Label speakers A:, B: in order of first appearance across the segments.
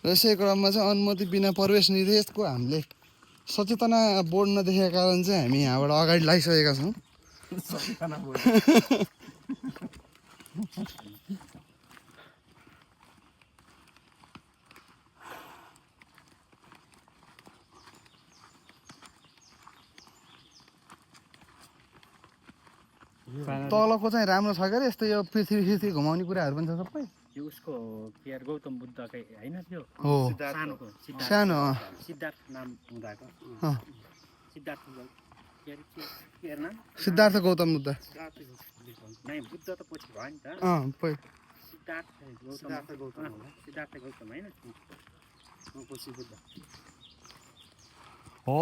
A: यसै क्रममा चाहिँ अनुमति बिना प्रवेश निर्देशको हामीले सचेतना बोर्ड नदेखेका कारण चाहिँ हामी यहाँबाट अगाडि लागिसकेका छौँ। तलको चाहिँ राम्रो छ क्या यस्तो यो पृथ्वी घुमाउने कुराहरू पनि छ सबै।
B: यो उसको के अरे गौतम बुद्धकै होइन त्यो
A: हो
B: सानोको
A: सानो
B: सिद्धार्थ नाम हुँदाको सिद्धार्थ के अरे नाम
A: सिद्धार्थ गौतम बुद्ध
B: नै बुद्ध त पछि भयो नि त सिद्धार्थ गौतम होइन पछि बुद्ध
A: हो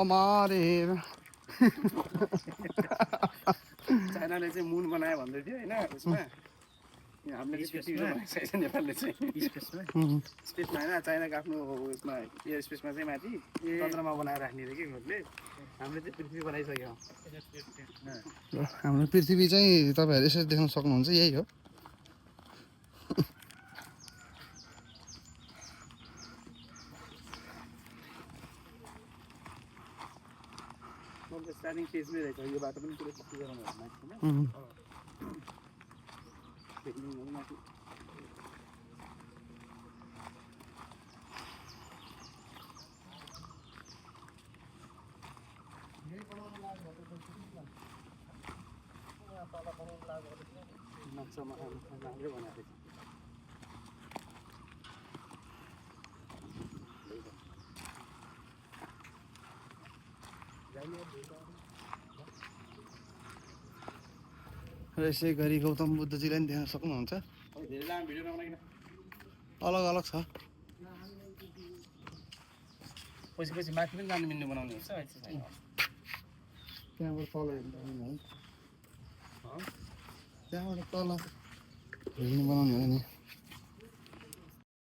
A: मारे
C: चाइनाले चाहिँ मुन बनायो भन्दै थियो होइन उसमा हामीले नेपालले चाहिँ स्पेसमा होइन चाइनाको आफ्नो उसमा एयर स्पेसमा चाहिँ माथि चन्द्रमा बनाएर राख्ने अरे कि उनीहरूले हामीले चाहिँ पृथ्वी बनाइसक्यौँ।
A: हाम्रो पृथ्वी चाहिँ तपाईँहरू यसरी देख्न सक्नुहुन्छ यही हो।
C: स्टार्टिङ फेजमै रहेछ यो बाटो पनि पुरै पक्की गराउनु नक्सामा राम्रै बनाएको छ।
A: र यसै गरी गौतम बुद्धजीलाई पनि देख्न सक्नुहुन्छ। अलग अलग छ
C: पछि माथि पनि जानु मिल्ने बनाउने हुन्छ
A: त्यहाँबाट तल त्यहाँबाट तल हेर्ने बनाउने हो नि।